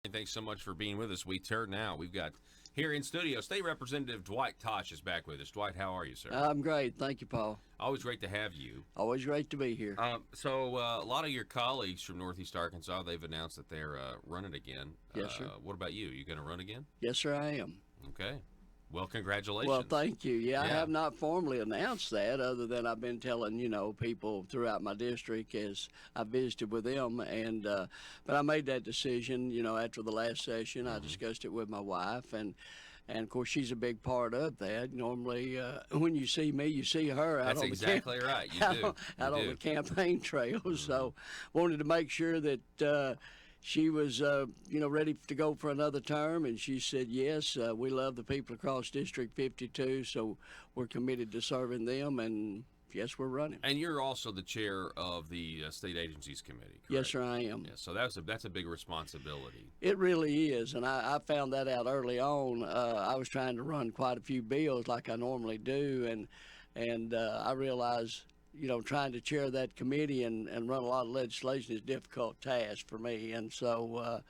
And thanks so much for being with us. We turn now. We've got here in studio, State Representative Dwight Tosh is back with us. Dwight, how are you, sir? I'm great. Thank you, Paul. Always great to have you. Always great to be here. So a lot of your colleagues from Northeast Arkansas, they've announced that they're running again. Yes, sir. What about you? You going to run again? Yes, sir, I am. Okay. Well, congratulations. Well, thank you. Yeah, I have not formally announced that, other than I've been telling people throughout my district as I visited with them, and but I made that decision after the last session. I discussed it with my wife, and of course she's a big part of that. Normally, when you see me, you see her out That's on exactly the right. You do. out on the campaign trail. So wanted to make sure that. She was, ready to go for another term, and she said, yes, we love the people across District 52, so we're committed to serving them, and yes, we're running. And you're also the chair of the State Agencies Committee, correct? Yes, sir, I am. Yeah, so that's a big responsibility. It really is, and I found that out early on. I was trying to run quite a few bills like I normally do, and I realized trying to chair that committee and run a lot of legislation is a difficult task for me. And so,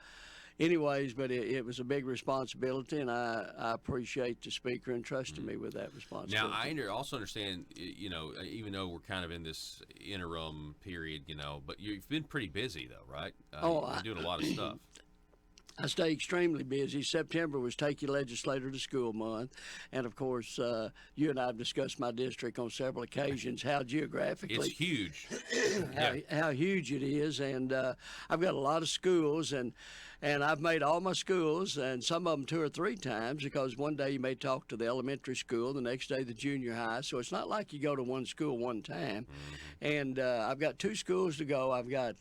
anyways, but it was a big responsibility, and I appreciate the speaker entrusting me with that responsibility. Now, I also understand, even though we're kind of in this interim period, but you've been pretty busy, though, right? You're doing a lot of stuff. I stay extremely busy. September was Take Your Legislator to School Month. And, of course, you and I have discussed my district on several occasions, how geographically. It's huge. how huge it is. And I've got a lot of schools, and I've made all my schools, and some of them 2 or 3 times, because one day you may talk to the elementary school, the next day the junior high. So it's not like you go to one school one time. And I've got 2 schools to go. I've got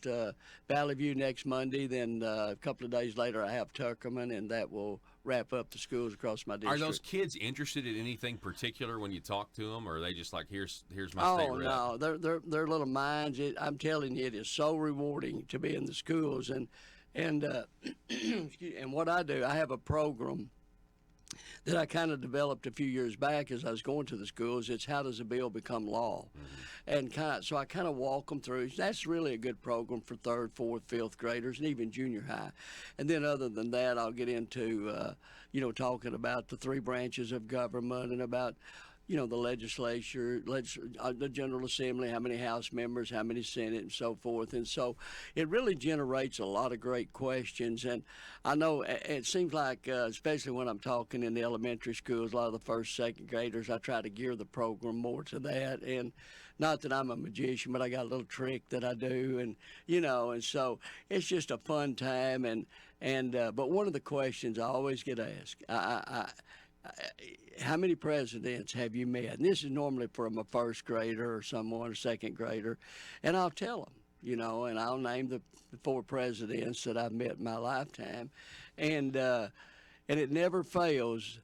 Valley View next Monday. Then a couple of days later I have Tuckerman, and that will wrap up the schools across my district. Are those kids interested in anything particular when you talk to them, or are they just like, here's my state rep? Oh, no, they're little minds. I'm telling you, it is so rewarding to be in the schools. And and what I do, I have a program that I kind of developed a few years back as I was going to the schools. It's how does a bill become law, and so I kind of walk them through. That's really a good program for 3rd, 4th, 5th graders, and even junior high. And then other than that, I'll get into talking about the 3 branches of government and about the legislature, the General Assembly, how many House members, how many Senate, and so forth. And so it really generates a lot of great questions. And I know it seems like, especially when I'm talking in the elementary schools, a lot of the 1st, 2nd graders, I try to gear the program more to that. And not that I'm a magician, but I got a little trick that I do. And, and so it's just a fun time. But one of the questions I always get asked, how many presidents have you met? And this is normally from a 1st grader or someone, or 2nd grader, and I'll tell them, and I'll name the 4 presidents that I've met in my lifetime, and it never fails.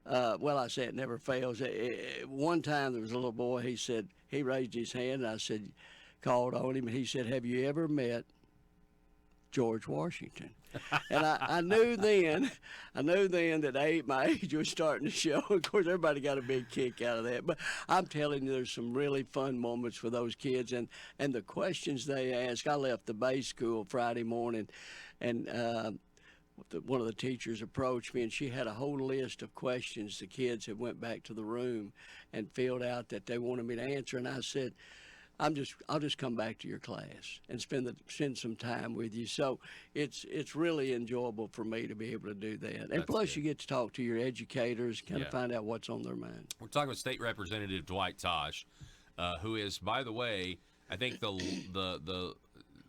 I say it never fails. One time there was a little boy. He raised his hand, and I said, called on him, and he said, "Have you ever met George Washington?" And I knew then that my age was starting to show. Of course, everybody got a big kick out of that. But I'm telling you, there's some really fun moments for those kids. And the questions they ask. I left the Bay School Friday morning, and one of the teachers approached me, and she had a whole list of questions the kids had went back to the room and filled out that they wanted me to answer. And I said, I'll just come back to your class and spend some time with you. So it's really enjoyable for me to be able to do that. And plus, you get to talk to your educators, kind of find out what's on their mind. We're talking with State Representative Dwight Tosh, who is, by the way, I think the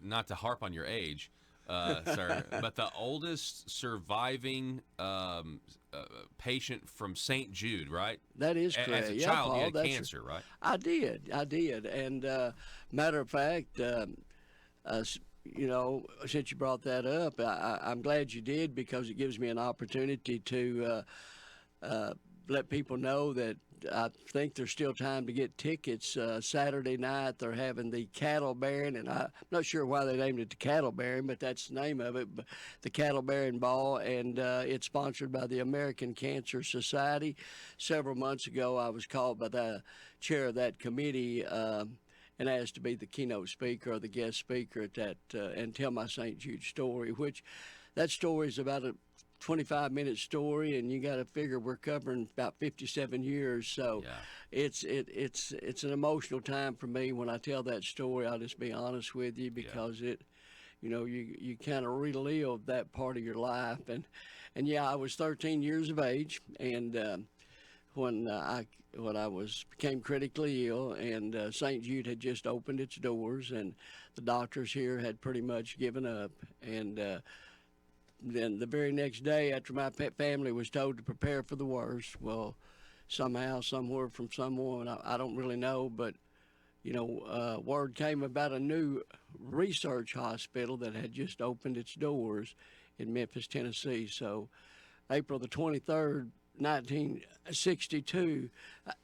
not to harp on your age, sir, but the oldest surviving patient from St. Jude, right? That is correct. As a child, you had cancer, right? I did. And matter of fact, since you brought that up, I'm glad you did, because it gives me an opportunity to let people know that I think there's still time to get tickets. Saturday night they're having the cattle bearing, and I'm not sure why they named it the cattle bearing, but that's the name of it, the cattle bearing ball, and it's sponsored by the American Cancer Society. Several months ago I was called by the chair of that committee and asked to be the keynote speaker or the guest speaker at that and tell my St. Jude story, which that story is about a 25-minute story, and you got to figure we're covering about 57 years. So Yeah. it's an emotional time for me when I tell that story. I'll just be honest with you, because you kind of relive that part of your life. And yeah, I was 13 years of age, and when I became critically ill, and St. Jude had just opened its doors, and the doctors here had pretty much given up. And then the very next day, after my pet family was told to prepare for the worst, well, somehow, somewhere from someone, I don't really know, but word came about a new research hospital that had just opened its doors in Memphis, Tennessee. So April the 23rd, 1962,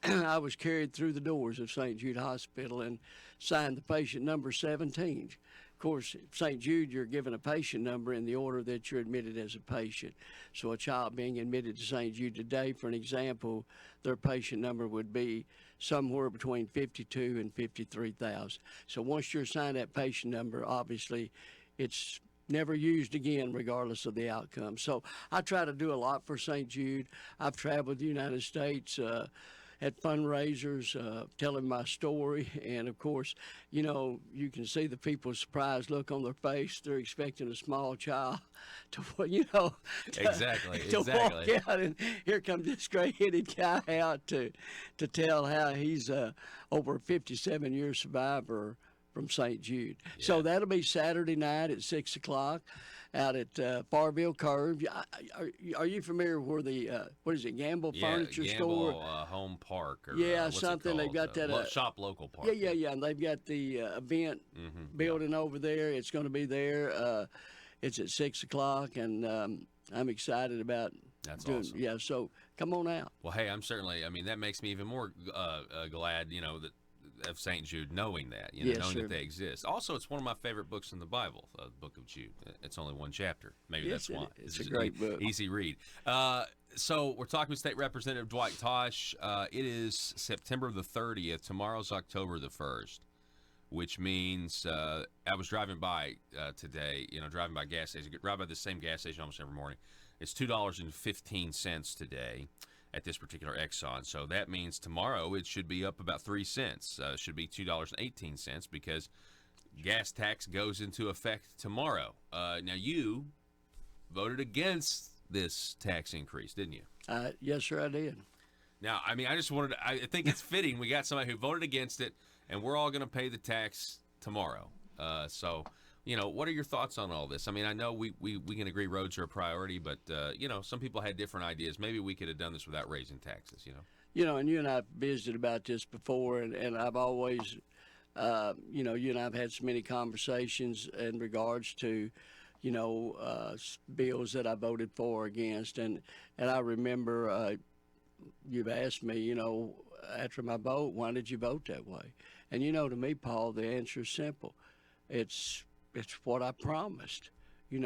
I was carried through the doors of St. Jude Hospital and signed the patient number 17. Of course, St. Jude, you're given a patient number in the order that you're admitted as a patient. So a child being admitted to St. Jude today, for an example, their patient number would be somewhere between 52 and 53,000. So once you're assigned that patient number, obviously it's never used again, regardless of the outcome. So I try to do a lot for St. Jude. I've traveled the United States at fundraisers, telling my story. And of course, you can see the people's surprised look on their face. They're expecting a small child to Exactly. walk out, and here comes this gray-headed guy out to tell how he's over a 57-year survivor from St. Jude. Yeah. So that'll be Saturday night at 6 o'clock out at Farville Curve. Are you familiar where the, what is it, Gamble Furniture Gamble, Store? Home Park. Or, Yeah, what's it something. They've called? got that. Shop Local Park. Yeah. And they've got the event building over there. It's going to be there. It's at 6 o'clock, and I'm excited about That's doing. awesome. Yeah, so come on out. Well, hey, that makes me even more glad, that of St. Jude, knowing that, Yes, knowing sir. that they exist. Also, it's one of my favorite books in the Bible, the Book of Jude. It's only one chapter. Maybe Yes, that's why. it's a great book. Easy read. So we're talking with State Representative Dwight Tosh. It is September the 30th. Tomorrow's October the 1st, which means I was driving by today, driving by gas station. I drive by the same gas station almost every morning. It's $2.15 today at this particular Exxon. So that means tomorrow it should be up about 3 cents. It should be $2.18 because gas tax goes into effect tomorrow. Now, you voted against this tax increase, didn't you? Yes, sir, I did. Now, I think it's fitting. We got somebody who voted against it, and we're all going to pay the tax tomorrow. So, what are your thoughts on all this? I know we can agree roads are a priority, but, some people had different ideas. Maybe we could have done this without raising taxes, And you and I have visited about this before, and I've always, you and I have had so many conversations in regards to, bills that I voted for or against. And I remember you've asked me, after my vote, why did you vote that way? And, to me, Paul, the answer is simple. It's what I promised. In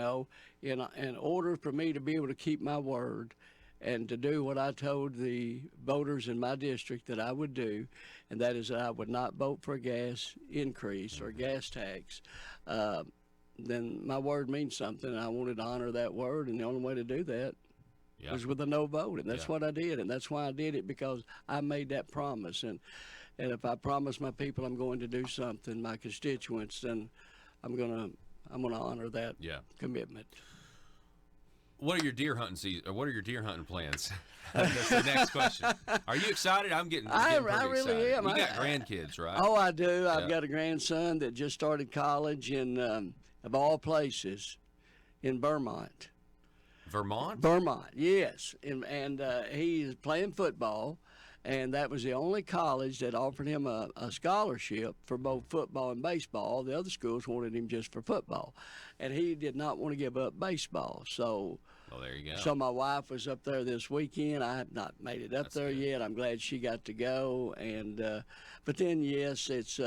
order for me to be able to keep my word and to do what I told the voters in my district that I would do, and that is that I would not vote for a gas increase or a gas tax, then my word means something, and I wanted to honor that word, and the only way to do that was with a no vote, and that's what I did, and that's why I did it, because I made that promise. And if I promise my people I'm going to do something, my constituents, then I'm gonna honor that commitment. What are your deer hunting season? Or what are your deer hunting plans? That's the next question. Are you excited? I'm getting I pretty really excited. am. You got grandkids, right? Oh, I do. I've got a grandson that just started college in, of all places, in Vermont. Vermont, yes. And he is playing football, and that was the only college that offered him a scholarship for both football and baseball. The other schools wanted him just for football, and he did not want to give up baseball. So, there you go. So my wife was up there this weekend. I have not made it up That's there good. yet. I'm glad she got to go. And but then yes, it's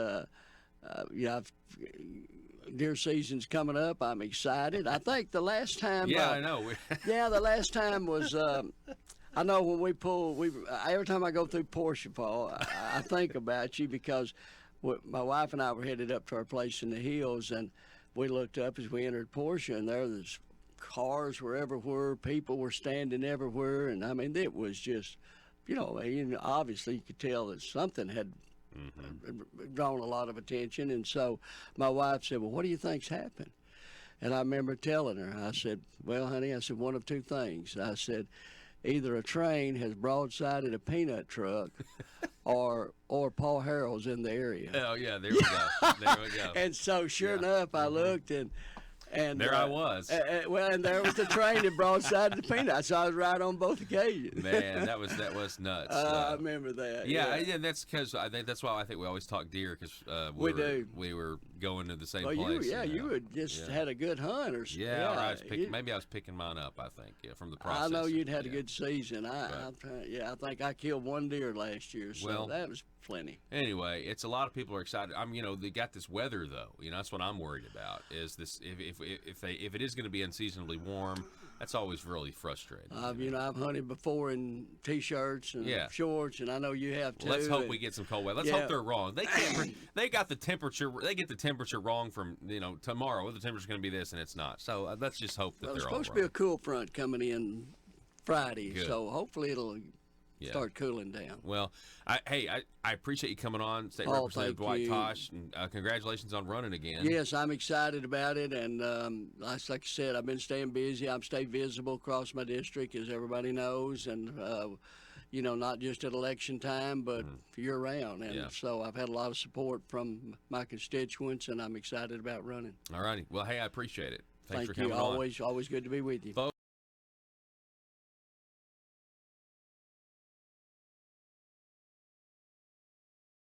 deer season's coming up. I'm excited. I think the last time. I know. The last time was. I know when every time I go through Portia, Paul, I think about you, because my wife and I were headed up to our place in the hills, and we looked up as we entered Portia, and there was cars were everywhere, people were standing everywhere, and I mean, it was just, obviously you could tell that something had drawn a lot of attention. And so my wife said, well, what do you think's happened? And I remember telling her, I said, well, honey, I said, one of two things. I said, either a train has broadsided a peanut truck or Paul Harrell's in the area. Oh, yeah, there we go. There we go. And so sure enough, I looked and there I was. And there was the train that broadsided the peanut. So I was right on both occasions. Man, that was nuts. I remember that. Yeah, that's because I think that's why I think we always talk deer because we were going to the same place. You had just had a good hunt or something. Yeah, maybe I was picking mine up. I think from the process. I know you'd had a good season. I think I killed one deer last year, so that was plenty. Anyway, it's a lot of people are excited. They got this weather though. That's what I'm worried about. Is this if it is going to be unseasonably warm, that's always really frustrating. I've hunted before in t-shirts and shorts, and I know you have too. Let's hope we get some cold weather. Let's hope they're wrong. They can't. They got the temperature. They get the temperature wrong from tomorrow. The temperature's going to be this, and it's not. So let's just hope that they're all wrong. There's supposed to be a cool front coming in Friday, so hopefully it'll start cooling down. Well, I appreciate you coming on, State Representative Dwight Tosh, and congratulations on running again. Yes, I'm excited about it, and like I said, I've been staying busy. I'm staying visible across my district, as everybody knows, and not just at election time, but year-round. And so I've had a lot of support from my constituents, and I'm excited about running. All righty. Well, hey, I appreciate it. Thanks for coming on. Always good to be with you.